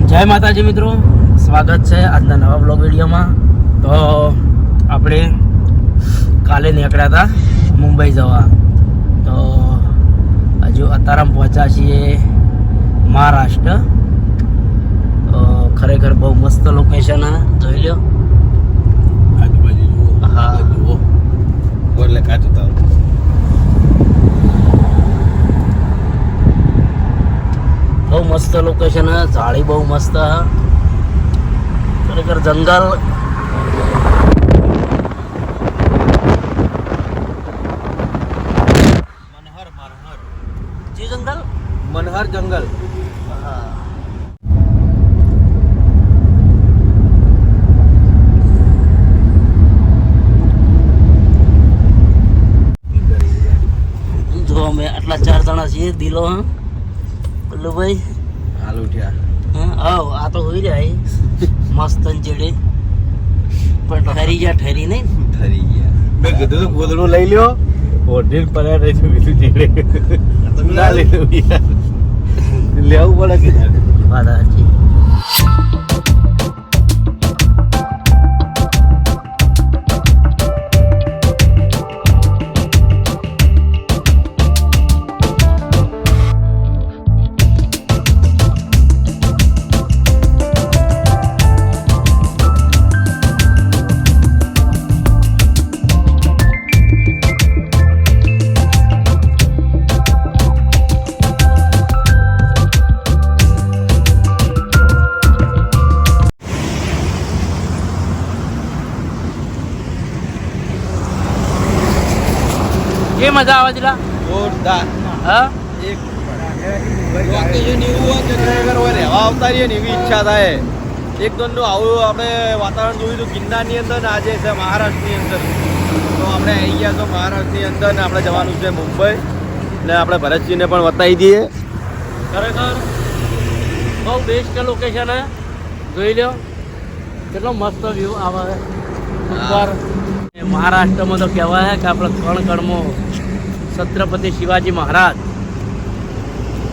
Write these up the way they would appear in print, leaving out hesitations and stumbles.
જય માતાજી મિત્રો, સ્વાગત છે આજના નવા બ્લોગ વિડીયોમાં. તો આપણે કાલે નીકળ્યા હતા મુંબઈ જવા, તો હજુ અત્યારે પહોંચ્યા છીએ મહારાષ્ટ્ર. તો ખરેખર બહુ મસ્ત લોકેશન જોઈ લો. આજુબાજુ જુઓ. હા જુઓ એટલે કાચું તાવ. બહુ મસ્ત લોકેશન, ઝાડી બહુ મસ્ત, ખરેખર જંગલ. જે જંગલ મનહર જંગલ. જો અમે આટલા 4 જણા છીએ. દિલો ભાઈ હાલ ઉઠ્યા. હા આ તો હોઈ જાય મસ્ત ચેડે, પણ ઠરી નહીં. ઠરી ગયા. મેં કીધું તું ગોદડું લઈ લ્યો. ઓઢીને પડ્યા રહીશું બીજું ચેડે. ના લેવું યાર. લેવું પડે કે વાત સાચી. એ મજા આવે છે જોરદાર. હા. એક લોકેશન એવું હોય કે ખરેખર હોય રહેવા આવતા રહીએ ને એવી ઈચ્છા થાય. એક દોનનું આવું આપણે વાતાવરણ જોયું હતું ગિરનારની અંદર ને આજે છે મહારાષ્ટ્રની અંદર. તો આપણે આવી ગયા છો મહારાષ્ટ્રની અંદર ને આપણે જવાનું છે મુંબઈ. ને આપણે ભરતસિંહને પણ બતાવી દઈએ. ખરેખર બહુ બેસ્ટ લોકેશન હે. જોઈ લો કેટલો મસ્ત વ્યૂ આવે ઉપર. મહારાષ્ટ્રમાં તો કહેવાય કે આપણે કણ કણમાં છત્રપતિ શિવાજી મહારાજ.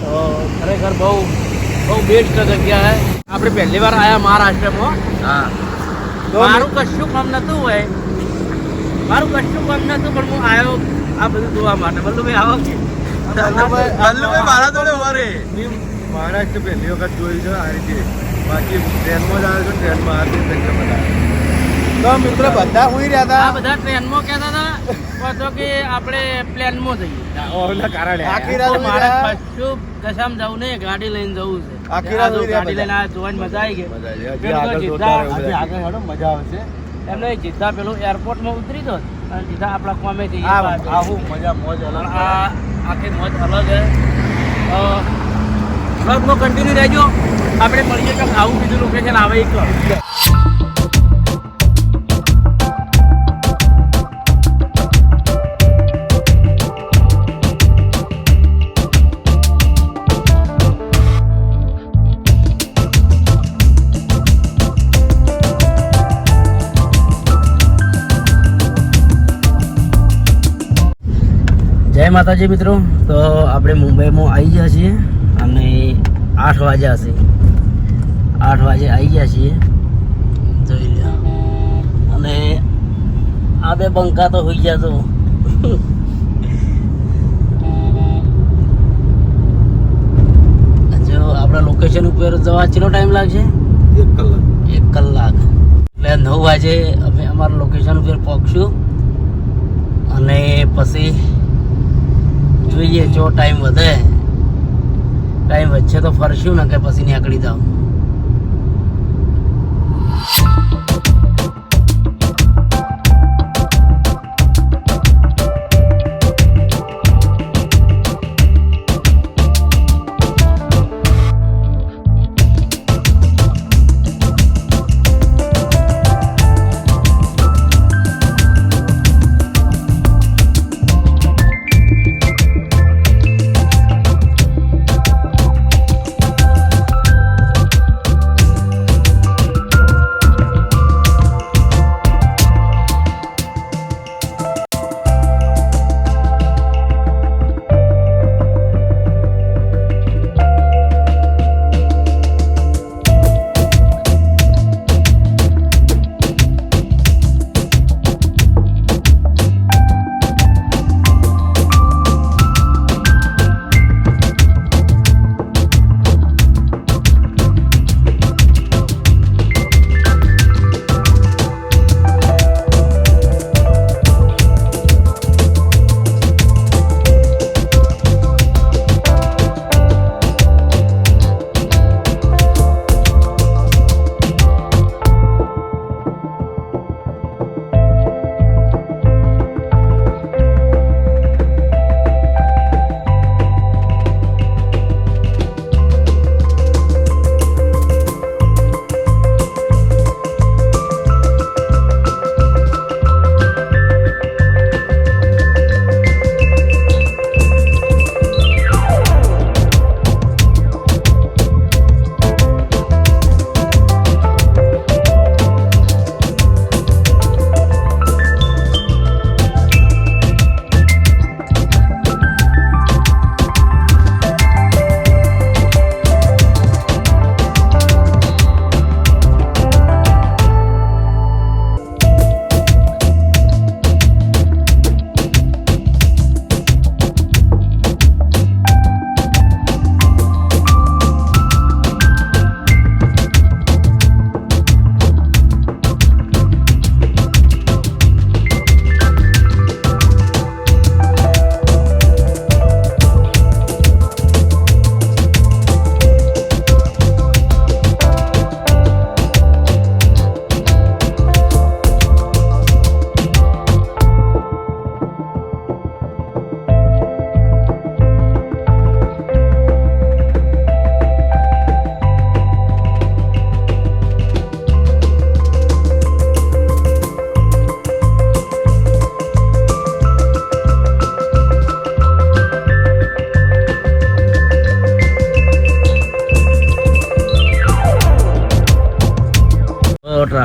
તો ખરેખર બહુ બેસ્ટ જગ્યા છે. આપણે પહેલી વાર આવ્યા મહારાષ્ટ્રમાં. હા. મારું કશું કામ નહોતું હોય, પણ હું આવ્યો આ બધું જોવા માટે. બલ્લુભાઈ આવો કે મારા જોડે વરે મહારાષ્ટ્ર પહેલી વખત જોયું છે આ રીતે. બાકી ટ્રેનમાં જ આવ્યો છું, ટ્રેનમાં આ રીતે તો મિત્રો બધા હોઈ રહ્યા હતા. આ બધા ટ્રેનમાં કહેતા હતા પાછો કે આપણે પ્લેનમાં જઈએ. ઓના કારણે આખી તો રાત મારે કશું કશામ જવું નહીં, ગાડી લઈને જવું છે. આખી રાત આ જો ઉઈ રહ્યા ગાડી લઈને બધા. આ જોવાની મજા આવી ગઈ. મજા આવી. પેલું આગળ જીદ્દા- જોતા રહો. આગળ હેડો મજા આવશે. એમને સીધા પેલું એરપોર્ટમાં ઉતરી દો અને સીધા આપણા કોમે જઈએ. આવું મજા મોજ પણ અલગ. આ આખી મોજ અલગ છે. બ્લોગમાં કન્ટિન્યુ રહેજો. આપણે મળીએ કે આવું બીજું લોકેશન આવે એક. જય માતાજી મિત્રો, તો આપણે મુંબઈમાં આવી ગયા છીએ અને 8 વાગ્યા હશે. 8 વાગે આવી ગયા છીએ, જોઈ લો. અને આ બે બંકા તો હોઈ ગયા. તો જો આપણા લોકેશન ઉપર જવા કેટલો ટાઈમ લાગશે? 1 કલાક. 1 કલાક. એટલે 9 વાગે અમે અમારા લોકેશન ઉપર પહોંચશું અને પછી જોઈએ જો ટાઈમ વધે. ટાઈમ વચ્ચે તો ફરશું ને કે પછી નીકળી જાવ.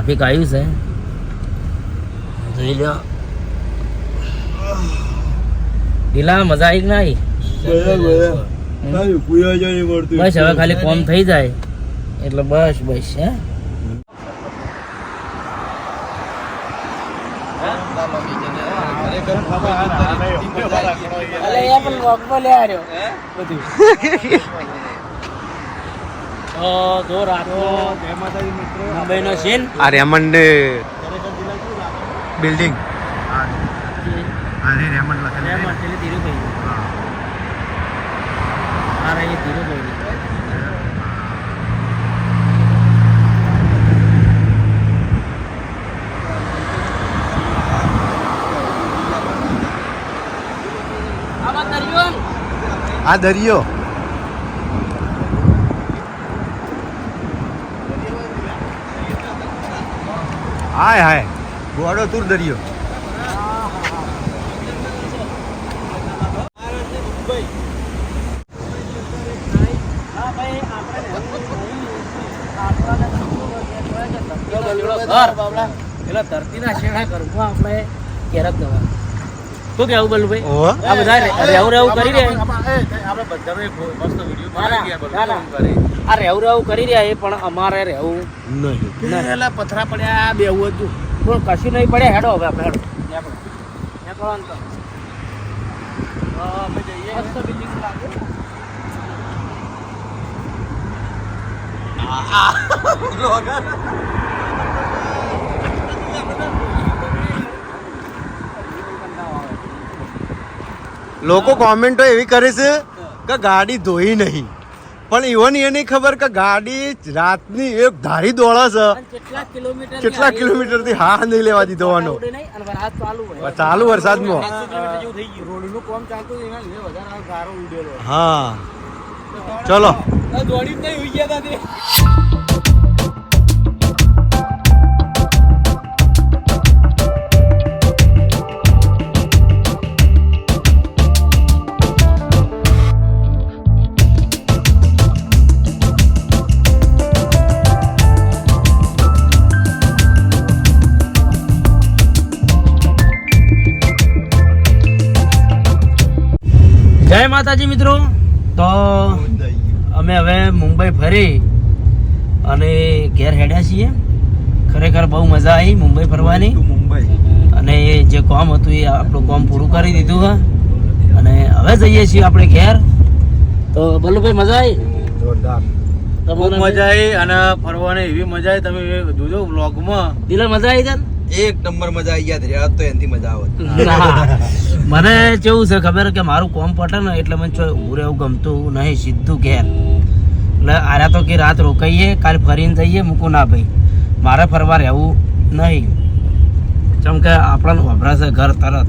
ટ્રાફિક આવ્યું છે, જોઈ લો. ઢીલા મજા આવી કે ના આવી? બસ હવે ખાલી કોમ થઈ જાય એટલે બસ બસ. હે જો રાતો મુંબઈનો સીન. આ રેમન્ડ બિલ્ડિંગ આ દરિયો હાય હાય ગોડો તુર દરિયો. પેલા ધરતીના શેડા ઘરમાં આપણે કેરત દવા. શું કેવું બલ્લુભાઈ? આ બધા રેવું કરી રહ્યા. આ રેવું કરી રહ્યા એ પણ અમારે રહેવું નહીં. પથરા પડ્યા બેવું હતું પણ કશું નહીં પડ્યા. હેડો હવે આપણે લોકો કોમેન્ટો એવી કરે છે કે ગાડી ધોઈ નહીં, પણ ઇવન એ નહીં ખબર કે ગાડી રાતની એક ધારી દોડે છે. કેટલા કિલોમીટર થી હા નહીં લેવા દીધો ચાલુ વરસાદમાં. હા ચલો જય માતાજી મિત્રો. તો અમે હવે મુંબઈ ફરી અને ઘેર હેડ્યા છીએ. ખરેખર બહુ મજા આવી મુંબઈ ફરવાની. અને જે કામ હતું એ આપણું કામ પૂરું કરી દીધું હા. અને હવે જઈએ છીએ આપણે ઘેર. તો બલ્લુભાઈ મજા આવી? જોરદાર મજા આવી. અને ફરવાની એવી મજા આવી, તમે જોજો વ્લોગમાં. દિલા મજા આવી તને? એક નંબર મજા આવી ગયા. રહ્યા તો એનાથી મજા આવત. મને કેવું છે ખબર કે મારું કોમ પટે ને એટલે મને ઊભું રહેવું ગમતું નહીં, સીધું ઘેર. એટલે આરા તો કે રાત રોકાઈએ કાલે ફરીને જઈએ. મૂકું ના ભાઈ, મારે ફરવા રહેવું નહીં. જેમ કે આપણને વપરાશે ઘર તરત.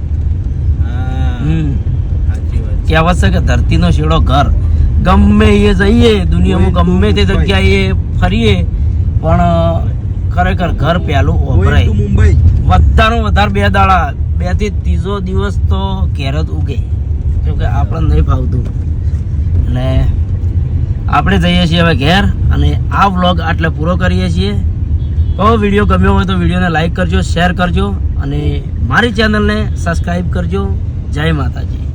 કહેવત છે કે ધરતીનો શેડો ઘર. ગમે એ જઈએ દુનિયામાં, ગમે તે જગ્યાએ ફરીએ, પણ ખરેખર ઘર પહેલું વપરાય. મુંબઈ વધારે વધારે 2 દાડા, 2 થી 3 દિવસ તો ઘેર જ ઉગે. કેમકે આપણને નહીં ફાવતું. એટલે આપણે જઈએ છીએ હવે ઘેર. અને આ વ્લોગ આટલે પૂરો કરીએ છીએ. તો વિડીયો ગમ્યો હોય તો વિડીયોને લાઈક કરજો, શેર કરજો અને મારી ચેનલને સબસ્ક્રાઈબ કરજો. જય માતાજી.